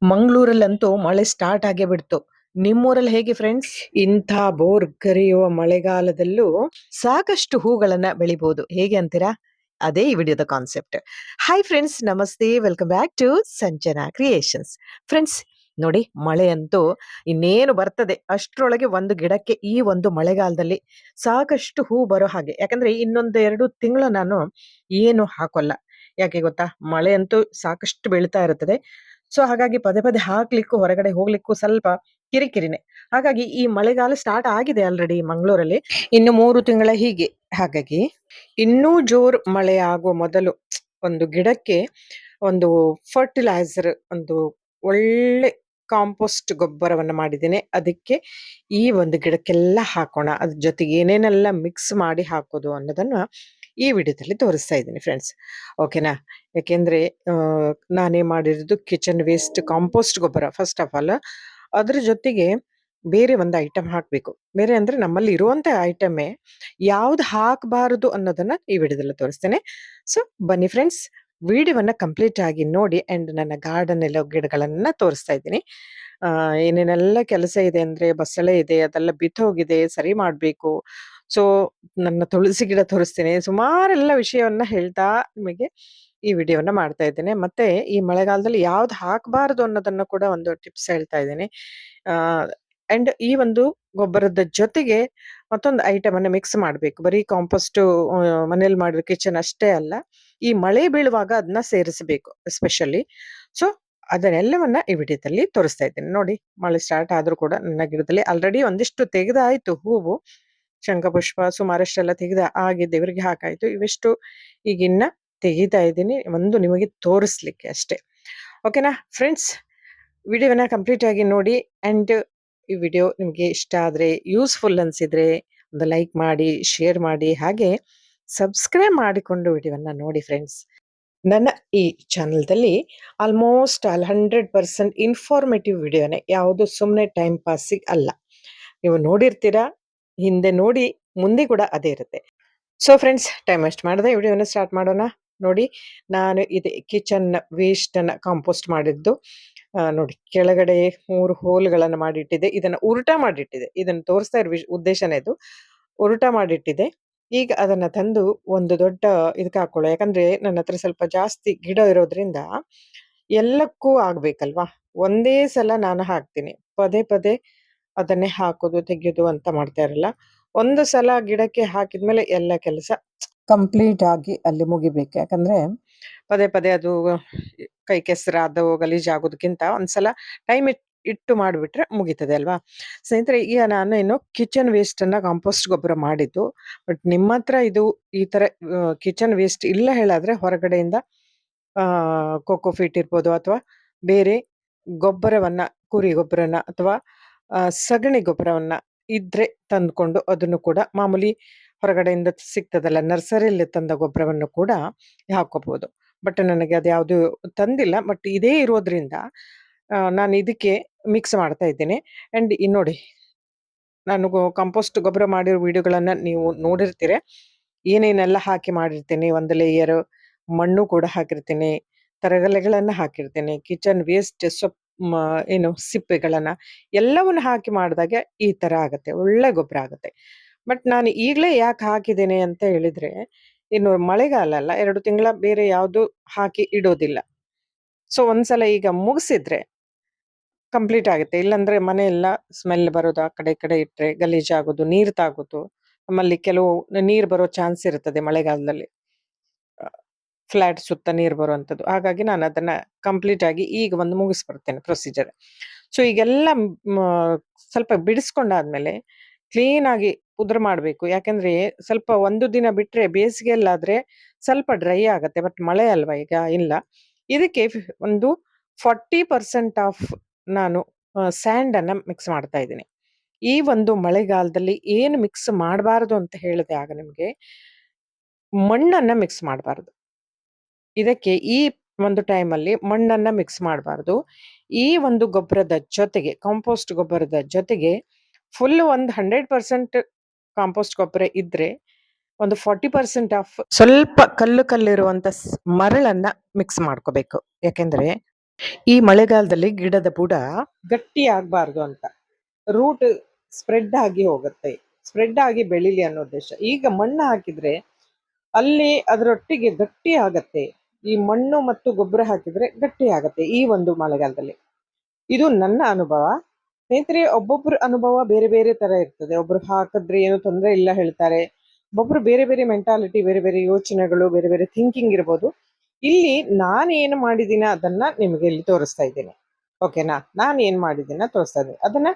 ಮಂಗಳೂರಲ್ಲಂತೂ ಮಳೆ ಸ್ಟಾರ್ಟ್ ಆಗೇ ಬಿಡ್ತು. ನಿಮ್ಮೂರಲ್ಲಿ ಹೇಗೆ ಫ್ರೆಂಡ್ಸ್? ಇಂಥ ಬೋರ್ ಕರೆಯುವ ಮಳೆಗಾಲದಲ್ಲೂ ಸಾಕಷ್ಟು ಹೂಗಳನ್ನ ಬೆಳಿಬಹುದು. ಹೇಗೆ ಅಂತೀರಾ? ಅದೇ ಈ ವಿಡಿಯೋದ ಕಾನ್ಸೆಪ್ಟ್. ಹಾಯ್ ಫ್ರೆಂಡ್ಸ್, ನಮಸ್ತೆ, welcome back to Sanjana Creations. Friends, ನೋಡಿ, ಮಳೆ ಅಂತೂ ಇನ್ನೇನು ಬರ್ತದೆ ಅಷ್ಟರೊಳಗೆ ಒಂದು ಗಿಡಕ್ಕೆ ಈ ಒಂದು ಮಳೆಗಾಲದಲ್ಲಿ ಸಾಕಷ್ಟು ಹೂ ಬರೋ ಹಾಗೆ. ಯಾಕಂದ್ರೆ ಇನ್ನೊಂದು 2 ತಿಂಗಳು ನಾನು ಏನು ಹಾಕೋಲ್ಲ. ಯಾಕೆ ಗೊತ್ತಾ? ಮಳೆ ಅಂತೂ ಸಾಕಷ್ಟು ಬೀಳ್ತಾ ಇರುತ್ತದೆ. ಸೊ ಹಾಗಾಗಿ ಪದೇ ಪದೇ ಹಾಕ್ಲಿಕ್ಕೂ ಹೊರಗಡೆ ಹೋಗ್ಲಿಕ್ಕೂ ಸ್ವಲ್ಪ ಕಿರಿಕಿರಿನೆ. ಹಾಗಾಗಿ ಈ ಮಳೆಗಾಲ ಸ್ಟಾರ್ಟ್ ಆಗಿದೆ ಆಲ್ರೆಡಿ ಮಂಗಳೂರಲ್ಲಿ. ಇನ್ನು 3 ತಿಂಗಳ ಹೀಗೆ. ಹಾಗಾಗಿ ಇನ್ನೂ ಜೋರ್ ಮಳೆ ಆಗುವ ಮೊದಲು ಒಂದು ಗಿಡಕ್ಕೆ ಒಂದು ಫರ್ಟಿಲೈಸರ್, ಒಂದು ಒಳ್ಳೆ ಕಾಂಪೋಸ್ಟ್ ಗೊಬ್ಬರವನ್ನ ಮಾಡಿದ್ದೇನೆ. ಅದಕ್ಕೆ ಈ ಒಂದು ಗಿಡಕ್ಕೆಲ್ಲ ಹಾಕೋಣ, ಅದ್ರ ಜೊತೆಗೆ ಏನೇನೆಲ್ಲ ಮಿಕ್ಸ್ ಮಾಡಿ ಹಾಕೋದು ಅನ್ನೋದನ್ನ ಈ ವಿಡಿಯೋದಲ್ಲಿ ತೋರಿಸ್ತಾ ಇದ್ದೀನಿ ಫ್ರೆಂಡ್ಸ್. ಓಕೆನಾ? ಯಾಕೆಂದ್ರೆ ನಾನೇ ಮಾಡಿರೋದು ಕಿಚನ್ ವೇಸ್ಟ್ ಕಾಂಪೋಸ್ಟ್ ಗೊಬ್ಬರ. ಫಸ್ಟ್ ಆಫ್ ಆಲ್ ಅದ್ರ ಜೊತೆಗೆ ಬೇರೆ ಒಂದು ಐಟಮ್ ಹಾಕಬೇಕು. ಬೇರೆ ಅಂದ್ರೆ ನಮ್ಮಲ್ಲಿ ಇರುವಂತ ಐಟಮೇ, ಯಾವ್ದು ಹಾಕಬಾರದು ಅನ್ನೋದನ್ನ ಈ ವಿಡಿಯೋದಲ್ಲಿ ತೋರಿಸ್ತೇನೆ. ಸೊ ಬನ್ನಿ ಫ್ರೆಂಡ್ಸ್, ವಿಡಿಯೋವನ್ನ ಕಂಪ್ಲೀಟ್ ಆಗಿ ನೋಡಿ. ಅಂಡ್ ನನ್ನ ಗಾರ್ಡನ್ ಎಲ್ಲ ಗಿಡಗಳನ್ನ ತೋರಿಸ್ತಾ ಇದ್ದೀನಿ. ಏನೇನೆಲ್ಲ ಕೆಲಸ ಇದೆ ಅಂದ್ರೆ, ಬಸಳೆ ಇದೆ, ಅದೆಲ್ಲ ಬಿತ್ತೋಗಿದೆ, ಸರಿ ಮಾಡ್ಬೇಕು. ಸೊ ನನ್ನ ತುಳಸಿ ಗಿಡ ತೋರಿಸ್ತೇನೆ. ಸುಮಾರೆಲ್ಲ ವಿಷಯವನ್ನ ಹೇಳ್ತಾ ನಿಮಗೆ ಈ ವಿಡಿಯೋವನ್ನ ಮಾಡ್ತಾ ಇದ್ದೇನೆ. ಮತ್ತೆ ಈ ಮಳೆಗಾಲದಲ್ಲಿ ಯಾವ್ದು ಹಾಕಬಾರದು ಅನ್ನೋದನ್ನ ಕೂಡ ಒಂದು ಟಿಪ್ಸ್ ಹೇಳ್ತಾ ಇದ್ದೀನಿ. ಅಂಡ್ ಈ ಒಂದು ಗೊಬ್ಬರದ ಜೊತೆಗೆ ಮತ್ತೊಂದು ಐಟಮ್ ಅನ್ನ ಮಿಕ್ಸ್ ಮಾಡ್ಬೇಕು. ಬರೀ ಕಾಂಪೋಸ್ಟ್ ಮನೇಲಿ ಮಾಡಿರೋ ಕಿಚನ್ ಅಷ್ಟೇ ಅಲ್ಲ, ಈ ಮಳೆ ಬೀಳುವಾಗ ಅದನ್ನ ಸೇರಿಸಬೇಕು ಎಸ್ಪೆಷಲಿ. ಸೊ ಅದನ್ನೆಲ್ಲವನ್ನ ಈ ವಿಡಿಯೋದಲ್ಲಿ ತೋರಿಸ್ತಾ ಇದ್ದೇನೆ. ನೋಡಿ, ಮಳೆ ಸ್ಟಾರ್ಟ್ ಆದ್ರೂ ಕೂಡ ನನ್ನ ಗಿಡದಲ್ಲಿ ಆಲ್ರೆಡಿ ಒಂದಿಷ್ಟು ತೆಗೆದಾಯ್ತು ಹೂವು. ಶಂಖಪುಷ್ಪ ಸುಮಾರಷ್ಟೆಲ್ಲ ತೆಗೆದ ಆಗಿ ದೇವರಿಗೆ ಹಾಕಾಯ್ತು. ಇವಿಷ್ಟು ಈಗಿನ್ನ ತೆಗಿತಾ ಇದ್ದೀನಿ, ಒಂದು ನಿಮಗೆ ತೋರಿಸ್ಲಿಕ್ಕೆ ಅಷ್ಟೇ. ಓಕೆನಾ ಫ್ರೆಂಡ್ಸ್? ವಿಡಿಯೋವನ್ನ ಕಂಪ್ಲೀಟ್ ಆಗಿ ನೋಡಿ. ಅಂಡ್ ಈ ವಿಡಿಯೋ ನಿಮಗೆ ಇಷ್ಟ ಆದ್ರೆ, ಯೂಸ್ಫುಲ್ ಅನ್ಸಿದ್ರೆ ಒಂದು ಲೈಕ್ ಮಾಡಿ, ಶೇರ್ ಮಾಡಿ, ಹಾಗೆ ಸಬ್ಸ್ಕ್ರೈಬ್ ಮಾಡಿಕೊಂಡು ವಿಡಿಯೋವನ್ನ ನೋಡಿ ಫ್ರೆಂಡ್ಸ್. ನನ್ನ ಈ ಚಾನಲ್ದಲ್ಲಿ ಆಲ್ಮೋಸ್ಟ್ 100% ಇನ್ಫಾರ್ಮೇಟಿವ್ ವಿಡಿಯೋನೇ, ಯಾವುದು ಸುಮ್ಮನೆ ಟೈಮ್ ಪಾಸಿಗೆ ಅಲ್ಲ. ನೀವು ನೋಡಿರ್ತೀರಾ, ಹಿಂದೆ ನೋಡಿ, ಮುಂದೆ ಕೂಡ ಅದೇ ಇರುತ್ತೆ. ಸೊ ಫ್ರೆಂಡ್ಸ್, ಟೈಮ್ ವೇಸ್ಟ್ ಮಾಡದೆ ವಿಡಿಯೋನ ಸ್ಟಾರ್ಟ್ ಮಾಡೋಣ. ನೋಡಿ, ನಾನು ಇದು ಕಿಚನ್ ವೇಸ್ಟ್ ಅನ್ನ ಕಾಂಪೋಸ್ಟ್ ಮಾಡಿದ್ದು. ನೋಡಿ, ಕೆಳಗಡೆ 3 ಹೋಲ್ಗಳನ್ನು ಮಾಡಿಟ್ಟಿದೆ. ಇದನ್ನ ಉಲ್ಟಾ ಮಾಡಿಟ್ಟಿದೆ. ಇದನ್ನ ತೋರಿಸ್ತಾ ಇರೋ ಉದ್ದೇಶನೇ ಇದು. ಉಲ್ಟಾ ಮಾಡಿಟ್ಟಿದೆ. ಈಗ ಅದನ್ನ ತಂದು ಒಂದು ದೊಡ್ಡ ಇದಕ್ಕೆ ಹಾಕೊಳ್ಳೋ. ಯಾಕಂದ್ರೆ ನನ್ನ ಹತ್ರ ಸ್ವಲ್ಪ ಜಾಸ್ತಿ ಗಿಡ ಇರೋದ್ರಿಂದ ಎಲ್ಲಕ್ಕೂ ಆಗ್ಬೇಕಲ್ವಾ. ಒಂದೇ ಸಲ ನಾನು ಹಾಕ್ತೀನಿ. ಪದೇ ಪದೇ ಅದನ್ನೇ ಹಾಕೋದು ತೆಗೆಯೋದು ಅಂತ ಮಾಡ್ತಾ ಇರಲ್ಲ. ಒಂದು ಸಲ ಗಿಡಕ್ಕೆ ಹಾಕಿದ್ಮೇಲೆ ಎಲ್ಲ ಕೆಲಸ ಕಂಪ್ಲೀಟ್ ಆಗಿ ಅಲ್ಲಿ ಮುಗಿಬೇಕು. ಯಾಕಂದ್ರೆ ಪದೇ ಪದೇ ಅದು ಕೈ ಕೆಸರಾದು ಗಲೀಜಾಗೋದಕ್ಕಿಂತ ಒಂದ್ಸಲ ಟೈಮ್ ಇಟ್ಟು ಮಾಡಿಬಿಟ್ರೆ ಮುಗೀತದೆ ಅಲ್ವಾ. ಸ್ನೇಹಿತರೆ, ಈಗ ನಾನು ಏನು ಕಿಚನ್ ವೇಸ್ಟ್ ಅನ್ನ ಕಾಂಪೋಸ್ಟ್ ಗೊಬ್ಬರ ಮಾಡಿದ್ದು. ಬಟ್ ನಿಮ್ಮ ಹತ್ರ ಇದು ಈ ತರ ಕಿಚನ್ ವೇಸ್ಟ್ ಇಲ್ಲ ಹೇಳಾದ್ರೆ, ಹೊರಗಡೆಯಿಂದ ಕೋಕೋಫಿಟ್ ಇರ್ಬೋದು, ಅಥವಾ ಬೇರೆ ಗೊಬ್ಬರವನ್ನ, ಕುರಿ ಗೊಬ್ಬರನ ಅಥವಾ ಸಗಣಿ ಗೊಬ್ಬರವನ್ನ ಇದ್ರೆ ತಂದ್ಕೊಂಡು ಅದನ್ನು ಕೂಡ ಮಾಮೂಲಿ ಹೊರಗಡೆಯಿಂದ ಸಿಗ್ತದಲ್ಲ, ನರ್ಸರಿಯಲ್ಲಿ ತಂದ ಗೊಬ್ಬರವನ್ನು ಕೂಡ ಹಾಕೋಬಹುದು. ಬಟ್ ನನಗೆ ಅದು ಯಾವುದು ತಂದಿಲ್ಲ. ಬಟ್ ಇದೇ ಇರೋದ್ರಿಂದ ನಾನು ಇದಕ್ಕೆ ಮಿಕ್ಸ್ ಮಾಡ್ತಾ ಇದ್ದೇನೆ. ಅಂಡ್ ನೋಡಿ, ನಾನು ಕಾಂಪೋಸ್ಟ್ ಗೊಬ್ಬರ ಮಾಡಿರೋ ವಿಡಿಯೋಗಳನ್ನ ನೀವು ನೋಡಿರ್ತೀರ. ಏನೇನೆಲ್ಲ ಹಾಕಿ ಮಾಡಿರ್ತೇನೆ, ಒಂದು ಲೇಯರ್ ಮಣ್ಣು ಕೂಡ ಹಾಕಿರ್ತೇನೆ, ತರಗಲೆಗಳನ್ನ ಹಾಕಿರ್ತೇನೆ, ಕಿಚನ್ ವೇಸ್ಟ್ ಏನು ಸಿಪ್ಪೆಗಳನ್ನ ಎಲ್ಲವನ್ನ ಹಾಕಿ ಮಾಡಿದಾಗ ಈ ತರ ಆಗತ್ತೆ, ಒಳ್ಳೆ ಗೊಬ್ಬರ ಆಗತ್ತೆ. ಬಟ್ ನಾನು ಈಗಲೇ ಯಾಕೆ ಹಾಕಿದ್ದೇನೆ ಅಂತ ಹೇಳಿದ್ರೆ, ಇನ್ನು ಮಳೆಗಾಲ ಅಲ್ಲ, 2 ತಿಂಗಳ ಬೇರೆ ಯಾವುದು ಹಾಕಿ ಇಡೋದಿಲ್ಲ. ಸೊ ಒಂದ್ಸಲ ಈಗ ಮುಗಿಸಿದ್ರೆ ಕಂಪ್ಲೀಟ್ ಆಗುತ್ತೆ. ಇಲ್ಲಾಂದ್ರೆ ಮನೆ ಎಲ್ಲ ಸ್ಮೆಲ್ ಬರೋದು, ಆ ಕಡೆ ಈ ಕಡೆ ಇಟ್ರೆ ಗಲೀಜಾಗೋದು, ನೀರು ತಾಗೋದು. ನಮ್ಮಲ್ಲಿ ಕೆಲವು ನೀರು ಬರೋ ಚಾನ್ಸ್ ಇರ್ತದೆ ಮಳೆಗಾಲದಲ್ಲಿ, ಫ್ಲಾಟ್ ಸುತ್ತ ನೀರು ಬರುವಂಥದ್ದು. ಹಾಗಾಗಿ ನಾನು ಅದನ್ನ ಕಂಪ್ಲೀಟ್ ಆಗಿ ಈಗ ಒಂದು ಮುಗಿಸ್ಬರ್ತೇನೆ ಪ್ರೊಸೀಜರ್. ಸೊ ಈಗೆಲ್ಲ ಸ್ವಲ್ಪ ಬಿಡಿಸ್ಕೊಂಡಾದ್ಮೇಲೆ ಕ್ಲೀನ್ ಆಗಿ ಉದುರು ಮಾಡಬೇಕು. ಯಾಕಂದ್ರೆ ಸ್ವಲ್ಪ ಒಂದು ದಿನ ಬಿಟ್ರೆ, ಬೇಸಿಗೆಯಲ್ಲಾದ್ರೆ ಸ್ವಲ್ಪ ಡ್ರೈ ಆಗತ್ತೆ. ಬಟ್ ಮಳೆ ಅಲ್ವಾ ಈಗ, ಇಲ್ಲ. ಇದಕ್ಕೆ ಒಂದು 40% ಆಫ್ ನಾನು ಸ್ಯಾಂಡ್ ಅನ್ನ ಮಿಕ್ಸ್ ಮಾಡ್ತಾ ಇದ್ದೀನಿ. ಈ ಒಂದು ಮಳೆಗಾಲದಲ್ಲಿ ಏನು ಮಿಕ್ಸ್ ಮಾಡಬಾರದು ಅಂತ ಹೇಳಿದೆ ಆಗ ನಿಮ್ಗೆ, ಮಣ್ಣನ್ನ ಮಿಕ್ಸ್ ಮಾಡಬಾರದು. ಇದಕ್ಕೆ ಈ ಒಂದು ಟೈಮಲ್ಲಿ ಮಣ್ಣನ್ನ ಮಿಕ್ಸ್ ಮಾಡಬಾರದು. ಈ ಒಂದು ಗೊಬ್ಬರದ ಜೊತೆಗೆ, ಕಾಂಪೋಸ್ಟ್ ಗೊಬ್ಬರದ ಜೊತೆಗೆ ಫುಲ್ ಒಂದು 100% ಕಾಂಪೋಸ್ಟ್ ಗೊಬ್ಬರ ಇದ್ರೆ, ಒಂದು 40% ಆಫ್ ಸ್ವಲ್ಪ ಕಲ್ಲು ಕಲ್ಲಿರುವಂತ ಮರಳನ್ನ ಮಿಕ್ಸ್ ಮಾಡ್ಕೋಬೇಕು. ಯಾಕೆಂದ್ರೆ ಈ ಮಳೆಗಾಲದಲ್ಲಿ ಗಿಡದ ಬುಡ ಗಟ್ಟಿ ಆಗ್ಬಾರ್ದು ಅಂತ ರೂಟ್ ಸ್ಪ್ರೆಡ್ ಆಗಿ ಹೋಗುತ್ತೆ, ಸ್ಪ್ರೆಡ್ ಆಗಿ ಬೆಳಿಲಿ ಅನ್ನೋ ಉದ್ದೇಶ. ಈಗ ಮಣ್ಣು ಹಾಕಿದ್ರೆ ಅಲ್ಲಿ ಅದರೊಟ್ಟಿಗೆ ಗಟ್ಟಿ ಆಗತ್ತೆ. ಈ ಮಣ್ಣು ಮತ್ತು ಗೊಬ್ಬರ ಹಾಕಿದ್ರೆ ಗಟ್ಟಿ ಆಗತ್ತೆ ಈ ಒಂದು ಮಳೆಗಾಲದಲ್ಲಿ. ಇದು ನನ್ನ ಅನುಭವ. ಸ್ನೇಹಿತರೆ, ಒಬ್ಬೊಬ್ರ ಅನುಭವ ಬೇರೆ ಬೇರೆ ತರ ಇರ್ತದೆ. ಒಬ್ರು ಹಾಕಿದ್ರೆ ಏನು ತೊಂದರೆ ಇಲ್ಲ ಹೇಳ್ತಾರೆ. ಒಬ್ಬೊಬ್ರು ಬೇರೆ ಬೇರೆ ಮೆಂಟಾಲಿಟಿ, ಬೇರೆ ಬೇರೆ ಯೋಚನೆಗಳು, ಬೇರೆ ಬೇರೆ ಥಿಂಕಿಂಗ್ ಇರ್ಬೋದು. ಇಲ್ಲಿ ನಾನು ಏನು ಮಾಡಿದ್ದೀನ ಅದನ್ನ ನಿಮಗೆ ಇಲ್ಲಿ ತೋರಿಸ್ತಾ ಇದ್ದೀನಿ. ಓಕೆನಾ? ನಾನು ಏನ್ ಮಾಡಿದ್ದೀನ ತೋರಿಸ್ತಾ ಇದ್ದೀನಿ, ಅದನ್ನ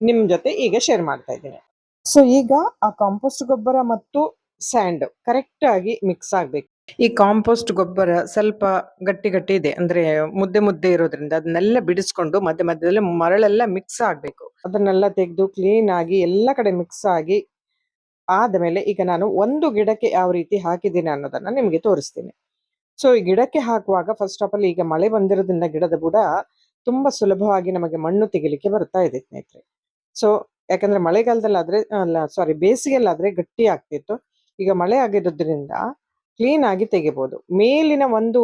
ನಿಮ್ ಜೊತೆ ಈಗ ಶೇರ್ ಮಾಡ್ತಾ ಇದ್ದೀನಿ. ಸೊ ಈಗ ಆ ಕಾಂಪೋಸ್ಟ್ ಗೊಬ್ಬರ ಮತ್ತು ಸ್ಯಾಂಡ್ ಕರೆಕ್ಟ್ ಆಗಿ ಮಿಕ್ಸ್ ಆಗ್ಬೇಕು. ಈ ಕಾಂಪೋಸ್ಟ್ ಗೊಬ್ಬರ ಸ್ವಲ್ಪ ಗಟ್ಟಿ ಗಟ್ಟಿ ಇದೆ, ಅಂದ್ರೆ ಮುದ್ದೆ ಮುದ್ದೆ ಇರೋದ್ರಿಂದ ಅದನ್ನೆಲ್ಲ ಬಿಡಿಸ್ಕೊಂಡು ಮಧ್ಯ ಮಧ್ಯದಲ್ಲಿ ಮರಳೆಲ್ಲ ಮಿಕ್ಸ್ ಆಗ್ಬೇಕು. ಅದನ್ನೆಲ್ಲ ತೆಗೆದು ಕ್ಲೀನ್ ಆಗಿ ಎಲ್ಲ ಕಡೆ ಮಿಕ್ಸ್ ಆಗಿ ಆದ್ಮೇಲೆ ಈಗ ನಾನು ಒಂದು ಗಿಡಕ್ಕೆ ಯಾವ ರೀತಿ ಹಾಕಿದ್ದೀನಿ ಅನ್ನೋದನ್ನ ನಿಮಗೆ ತೋರಿಸ್ತೀನಿ. ಸೊ ಈ ಗಿಡಕ್ಕೆ ಹಾಕುವಾಗ ಫಸ್ಟ್ ಆಫ್ ಆಲ್ ಈಗ ಮಳೆ ಬಂದಿರೋದ್ರಿಂದ ಗಿಡದ ಬುಡ ತುಂಬಾ ಸುಲಭವಾಗಿ ನಮಗೆ ಮಣ್ಣು ತೆಗಿಲಿಕ್ಕೆ ಬರ್ತಾ ಇದೆ ಸ್ನೇಹಿತರೆ. ಸೊ ಯಾಕಂದ್ರೆ ಮಳೆಗಾಲದಲ್ಲಾದ್ರೆ ಅಲ್ಲ ಸಾರಿ ಬೇಸಿಗೆಲ್ಲಾದ್ರೆ ಗಟ್ಟಿ ಆಗ್ತಿತ್ತು. ಈಗ ಮಳೆ ಆಗಿರೋದ್ರಿಂದ ಕ್ಲೀನ್ ಆಗಿ ತೆಗಿಬಹುದು. ಮೇಲಿನ ಒಂದು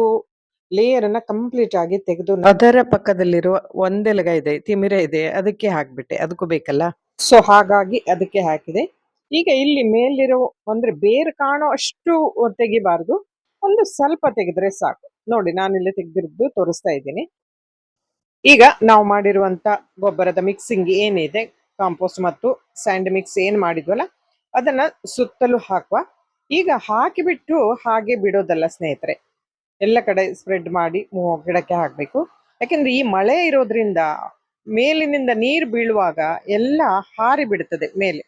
ಲೇಯರ್ ಅನ್ನ ಕಂಪ್ಲೀಟ್ ಆಗಿ ತೆಗೆದು ಅದರ ಪಕ್ಕದಲ್ಲಿರುವ ಒಂದೆಲಗ ಇದೆ, ತಿಮಿರ ಇದೆ, ಅದಕ್ಕೆ ಹಾಕ್ಬಿಟ್ಟೆ, ಅದಕ್ಕೂ ಬೇಕಲ್ಲ. ಸೊ ಹಾಗಾಗಿ ಅದಕ್ಕೆ ಹಾಕಿದೆ. ಈಗ ಇಲ್ಲಿ ಮೇಲಿರೋ ಅಂದ್ರೆ ಬೇರು ಕಾಣೋ ಅಷ್ಟು ತೆಗಿಬಾರ್ದು, ಒಂದು ಸ್ವಲ್ಪ ತೆಗೆದ್ರೆ ಸಾಕು. ನೋಡಿ, ನಾನಿಲ್ಲಿ ತೆಗೆದಿದ್ದು ತೋರಿಸ್ತಾ ಇದ್ದೀನಿ. ಈಗ ನಾವು ಮಾಡಿರುವಂತ ಗೊಬ್ಬರದ ಮಿಕ್ಸಿಂಗ್ ಏನಿದೆ, ಕಾಂಪೋಸ್ಟ್ ಮತ್ತು ಸ್ಯಾಂಡ್ ಮಿಕ್ಸ್ ಏನ್ ಮಾಡಿದ್ವಲ್ಲ ಅದನ್ನ ಸುತ್ತಲೂ ಹಾಕುವ. ಈಗ ಹಾಕಿಬಿಟ್ಟು ಹಾಗೆ ಬಿಡೋದಲ್ಲ ಸ್ನೇಹಿತರೆ, ಎಲ್ಲ ಕಡೆ ಸ್ಪ್ರೆಡ್ ಮಾಡಿ ಗಿಡಕ್ಕೆ ಹಾಕ್ಬೇಕು. ಯಾಕೆಂದ್ರೆ ಈ ಮಳೆ ಇರೋದ್ರಿಂದ ಮೇಲಿನಿಂದ ನೀರು ಬೀಳುವಾಗ ಎಲ್ಲ ಹಾರಿ ಬಿಡುತ್ತದೆ ಮೇಲೆ,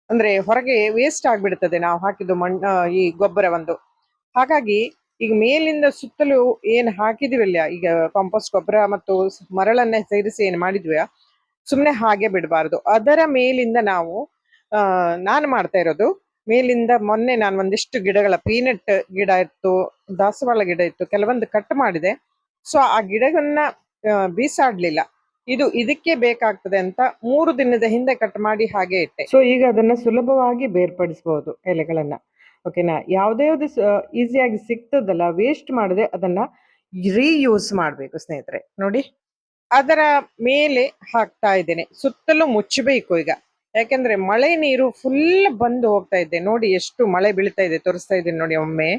ಅಂದ್ರೆ ಹೊರಗೆ ವೇಸ್ಟ್ ಆಗ್ಬಿಡ್ತದೆ ನಾವು ಹಾಕಿದ್ದು ಮಣ್ಣು ಈ ಗೊಬ್ಬರ ಒಂದು. ಹಾಗಾಗಿ ಈಗ ಮೇಲಿಂದ ಸುತ್ತಲೂ ಏನ್ ಹಾಕಿದಿವಲ್ಲ, ಈಗ ಕಾಂಪೋಸ್ಟ್ ಗೊಬ್ಬರ ಮತ್ತು ಮರಳನ್ನ ಸೇರಿಸಿ ಏನ್ ಮಾಡಿದ್ವಿ ಸುಮ್ನೆ ಹಾಗೆ ಬಿಡಬಾರ್ದು. ಅದರ ಮೇಲಿಂದ ನಾವು ನಾನು ಮಾಡ್ತಾ ಇರೋದು, ಮೇಲಿಂದ ಮೊನ್ನೆ ನಾನು ಒಂದಿಷ್ಟು ಗಿಡಗಳ ಪೀನಟ್ ಗಿಡ ಇತ್ತು, ದಾಸವಾಳ ಗಿಡ ಇತ್ತು, ಕೆಲವೊಂದು ಕಟ್ ಮಾಡಿದೆ. ಸೊ ಆ ಗಿಡಗಳನ್ನ ಬೀಸಾಡ್ಲಿಲ್ಲ. ಇದು ಇದಕ್ಕೆ ಬೇಕಾಗ್ತದೆ ಅಂತ 3 ದಿನದ ಹಿಂದೆ ಕಟ್ ಮಾಡಿ ಹಾಗೆ ಇಟ್ಟೆ. ಸೊ ಈಗ ಅದನ್ನ ಸುಲಭವಾಗಿ ಬೇರ್ಪಡಿಸಬಹುದು ಎಲೆಗಳನ್ನ. ಓಕೆನಾ? ಯಾವುದೇ ಈಸಿಯಾಗಿ ಸಿಗ್ತದಲ್ಲ, ವೇಸ್ಟ್ ಮಾಡದೆ ಅದನ್ನ ರೀಯೂಸ್ ಮಾಡ್ಬೇಕು ಸ್ನೇಹಿತರೆ. ನೋಡಿ, ಅದರ ಮೇಲೆ ಹಾಕ್ತಾ ಇದ್ದೇನೆ. ಸುತ್ತಲೂ ಮುಚ್ಚಬೇಕು ಈಗ, ಯಾಕೆಂದ್ರೆ ಮಳೆ ನೀರು ಫುಲ್ ಬಂದು ಹೋಗ್ತಾ ಇದೆ. ನೋಡಿ ಎಷ್ಟು ಮಳೆ ಬೀಳ್ತಾ ಇದೆ, ತೋರಿಸ್ತಾ ಇದ್ದೀನಿ ನೋಡಿ. ಒಮ್ಮೆ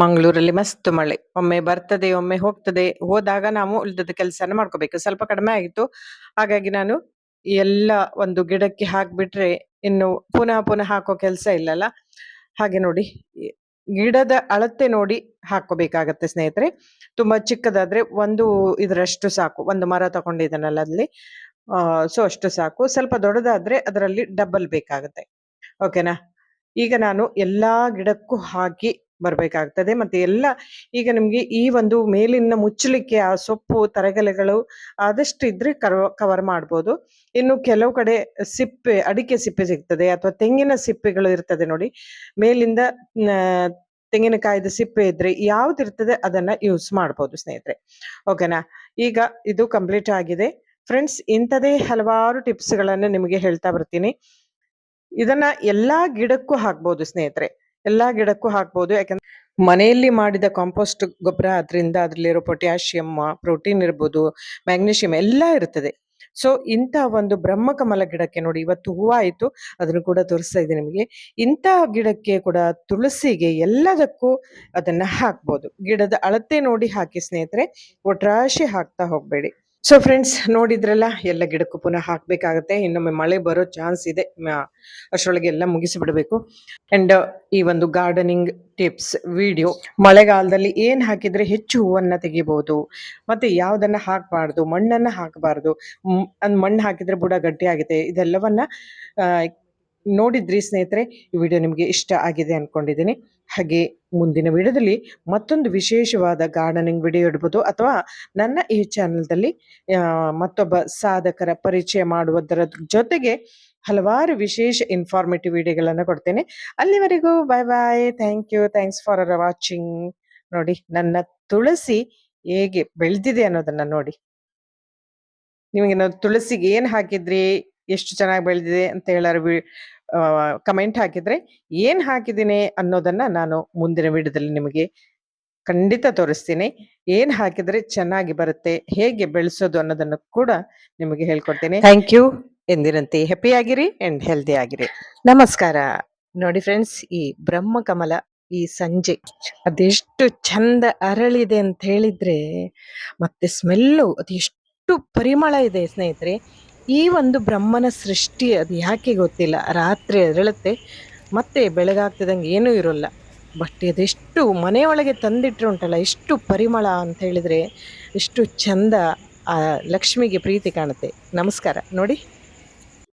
ಮಂಗಳೂರಲ್ಲಿ ಮಸ್ತ್ ಮಳೆ, ಒಮ್ಮೆ ಬರ್ತದೆ ಒಮ್ಮೆ ಹೋಗ್ತದೆ. ಹೋದಾಗ ನಾವು ಉಳಿದದ ಕೆಲಸನ ಮಾಡ್ಕೋಬೇಕು. ಸ್ವಲ್ಪ ಕಡಿಮೆ ಆಗಿತ್ತು, ಹಾಗಾಗಿ ನಾನು ಎಲ್ಲ ಒಂದು ಗಿಡಕ್ಕೆ ಹಾಕ್ಬಿಟ್ರೆ ಇನ್ನು ಪುನಃ ಪುನಃ ಹಾಕೋ ಕೆಲಸ ಇಲ್ಲಲ್ಲ. ಹಾಗೆ ನೋಡಿ, ಗಿಡದ ಅಳತೆ ನೋಡಿ ಹಾಕೋಬೇಕಾಗತ್ತೆ ಸ್ನೇಹಿತರೆ. ತುಂಬಾ ಚಿಕ್ಕದಾದ್ರೆ ಒಂದು ಇದರಷ್ಟು ಸಾಕು, ಒಂದು ಮರ ತಗೊಂಡಿದ್ದಾನಲ್ಲ ಅಲ್ಲಿ, ಸೊ ಅಷ್ಟು ಸಾಕು. ಸ್ವಲ್ಪ ದೊಡ್ಡದಾದ್ರೆ ಅದರಲ್ಲಿ ಡಬಲ್ ಬೇಕಾಗತ್ತೆ. ಓಕೆನಾ? ಈಗ ನಾನು ಎಲ್ಲಾ ಗಿಡಕ್ಕೂ ಹಾಕಿ ಬರ್ಬೇಕಾಗ್ತದೆ. ಮತ್ತೆ ಎಲ್ಲ ಈಗ ನಿಮ್ಗೆ ಈ ಒಂದು ಮೇಲಿನ ಮುಚ್ಚಲಿಕ್ಕೆ ಆ ಸೊಪ್ಪು ತರಗೆಲೆಗಳು ಆದಷ್ಟು ಇದ್ರೆ ಕವರ್ ಮಾಡ್ಬೋದು. ಇನ್ನು ಕೆಲವು ಕಡೆ ಸಿಪ್ಪೆ, ಅಡಿಕೆ ಸಿಪ್ಪೆ ಸಿಗ್ತದೆ ಅಥವಾ ತೆಂಗಿನ ಸಿಪ್ಪೆಗಳು ಇರ್ತದೆ ನೋಡಿ, ಮೇಲಿಂದ ತೆಂಗಿನಕಾಯ್ದ ಸಿಪ್ಪೆ ಇದ್ರೆ ಯಾವ್ದಿರ್ತದೆ ಅದನ್ನ ಯೂಸ್ ಮಾಡ್ಬೋದು ಸ್ನೇಹಿತರೆ. ಓಕೆನಾ? ಈಗ ಇದು ಕಂಪ್ಲೀಟ್ ಆಗಿದೆ ಫ್ರೆಂಡ್ಸ್. ಇಂಥದೇ ಹಲವಾರು ಟಿಪ್ಸ್ ಗಳನ್ನ ನಿಮಗೆ ಹೇಳ್ತಾ ಬರ್ತೀನಿ. ಇದನ್ನ ಎಲ್ಲಾ ಗಿಡಕ್ಕೂ ಹಾಕ್ಬೋದು ಸ್ನೇಹಿತರೆ, ಎಲ್ಲಾ ಗಿಡಕ್ಕೂ ಹಾಕ್ಬೋದು. ಯಾಕಂದ್ರೆ ಮನೆಯಲ್ಲಿ ಮಾಡಿದ ಕಾಂಪೋಸ್ಟ್ ಗೊಬ್ಬರ, ಅದರಿಂದ ಅದ್ರಲ್ಲಿರೋ ಪೊಟ್ಯಾಷಿಯಂ, ಪ್ರೋಟೀನ್ ಇರ್ಬೋದು, ಮ್ಯಾಗ್ನೀಷಿಯಂ ಎಲ್ಲ ಇರ್ತದೆ. ಸೊ ಇಂಥ ಒಂದು ಬ್ರಹ್ಮಕಮಲ ಗಿಡಕ್ಕೆ ನೋಡಿ, ಇವತ್ತು ಹೂವು ಆಯ್ತು, ಅದನ್ನು ಕೂಡ ತೋರಿಸ್ತಾ ಇದ್ದೀನಿ ನಿಮಗೆ. ಇಂಥ ಗಿಡಕ್ಕೆ ಕೂಡ, ತುಳಸಿಗೆ, ಎಲ್ಲದಕ್ಕೂ ಅದನ್ನ ಹಾಕ್ಬೋದು. ಗಿಡದ ಅಳತೆ ನೋಡಿ ಹಾಕಿ ಸ್ನೇಹಿತರೆ, ಒಟ್ರಾಶಿ ಹಾಕ್ತಾ ಹೋಗ್ಬೇಡಿ. ಸೊ ಫ್ರೆಂಡ್ಸ್, ನೋಡಿದ್ರಲ್ಲ, ಎಲ್ಲ ಗಿಡಕ್ಕೂ ಪುನಃ ಹಾಕ್ಬೇಕಾಗತ್ತೆ. ಇನ್ನೊಮ್ಮೆ ಮಳೆ ಬರೋ ಚಾನ್ಸ್ ಇದೆ, ಅಷ್ಟರೊಳಗೆ ಎಲ್ಲ ಮುಗಿಸಿಬಿಡಬೇಕು. ಅಂಡ್ ಈ ಒಂದು ಗಾರ್ಡನಿಂಗ್ ಟಿಪ್ಸ್ ವಿಡಿಯೋ, ಮಳೆಗಾಲದಲ್ಲಿ ಏನ್ ಹಾಕಿದ್ರೆ ಹೆಚ್ಚು ಹೂವನ್ನ ತೆಗಿಬಹುದು, ಮತ್ತೆ ಯಾವ್ದನ್ನ ಹಾಕಬಾರ್ದು, ಮಣ್ಣನ್ನ ಹಾಕಬಾರ್ದು, ಮಣ್ಣು ಹಾಕಿದ್ರೆ ಬುಡ ಗಟ್ಟಿ ಆಗಿದೆ, ಇದೆಲ್ಲವನ್ನ ನೋಡಿದ್ರಿ ಸ್ನೇಹಿತರೆ. ಈ ವಿಡಿಯೋ ನಿಮಗೆ ಇಷ್ಟ ಆಗಿದೆ ಅನ್ಕೊಂಡಿದ್ದೀನಿ. ಹಾಗೆ ಮುಂದಿನ ವಿಡಿಯೋದಲ್ಲಿ ಮತ್ತೊಂದು ವಿಶೇಷವಾದ ಗಾರ್ಡನಿಂಗ್ ವಿಡಿಯೋ ಇಡ್ಬೋದು, ಅಥವಾ ನನ್ನ ಈ ಚಾನೆಲ್ದಲ್ಲಿ ಮತ್ತೊಬ್ಬ ಸಾಧಕರ ಪರಿಚಯ ಮಾಡುವುದರ ಜೊತೆಗೆ ಹಲವಾರು ವಿಶೇಷ ಇನ್ಫಾರ್ಮೇಟಿವ್ ವಿಡಿಯೋಗಳನ್ನು ಕೊಡ್ತೇನೆ. ಅಲ್ಲಿವರೆಗೂ bye bye. Thank you, thanks for watching. ನೋಡಿ, ನನ್ನ ತುಳಸಿ ಹೇಗೆ ಬೆಳೆದಿದೆ ಅನ್ನೋದನ್ನ ನೋಡಿ. ನಿಮಗೆ ನಾವು ತುಳಸಿಗೆ ಏನ್ ಹಾಕಿದ್ರಿ, ಎಷ್ಟು ಚೆನ್ನಾಗಿ ಬೆಳೆದಿದೆ ಅಂತ ಹೇಳೋರು ಕಮೆಂಟ್ ಹಾಕಿದ್ರೆ, ಏನ್ ಹಾಕಿದ್ದೀನಿ ಅನ್ನೋದನ್ನ ನಾನು ಮುಂದಿನ ವಿಡಿಯೋದಲ್ಲಿ ನಿಮಗೆ ಖಂಡಿತ ತೋರಿಸ್ತೀನಿ. ಏನ್ ಹಾಕಿದ್ರೆ ಚೆನ್ನಾಗಿ ಬರುತ್ತೆ, ಹೇಗೆ ಬೆಳೆಸೋದು ಅನ್ನೋದನ್ನು ಕೂಡ ನಿಮಗೆ ಹೇಳ್ಕೊಡ್ತೀನಿ. Thank you. ಎಂದಿನಂತೆ ಹ್ಯಾಪಿ ಆಗಿರಿ ಅಂಡ್ ಹೆಲ್ದಿ ಆಗಿರಿ. ನಮಸ್ಕಾರ. ನೋಡಿ ಫ್ರೆಂಡ್ಸ್, ಈ ಬ್ರಹ್ಮಕಮಲ ಈ ಸಂಜೆ ಅದೆಷ್ಟು ಚಂದ ಅರಳಿದೆ ಅಂತ ಹೇಳಿದ್ರೆ, ಮತ್ತೆ ಸ್ಮೆಲ್ಲು ಅದೆಷ್ಟು ಪರಿಮಳ ಇದೆ ಸ್ನೇಹಿತರೆ. ಈ ಒಂದು ಬ್ರಹ್ಮನ ಸೃಷ್ಟಿ ಅದು ಯಾಕೆ ಗೊತ್ತಿಲ್ಲ. ರಾತ್ರಿ ಅರಳುತ್ತೆ, ಮತ್ತೆ ಬೆಳಗಾಗ್ತಿದಂಗೆ ಏನೂ ಇರೋಲ್ಲ. ಬಟ್ ಅದೆಷ್ಟು ಮನೆಯೊಳಗೆ ತಂದಿಟ್ರೆ ಉಂಟಲ್ಲ, ಎಷ್ಟು ಪರಿಮಳ ಅಂತ ಹೇಳಿದ್ರೆ ಎಷ್ಟು ಚಂದ ಆ ಲಕ್ಷ್ಮಿಗೆ ಪ್ರೀತಿ ಕಾಣುತ್ತೆ. ನಮಸ್ಕಾರ. ನೋಡಿ.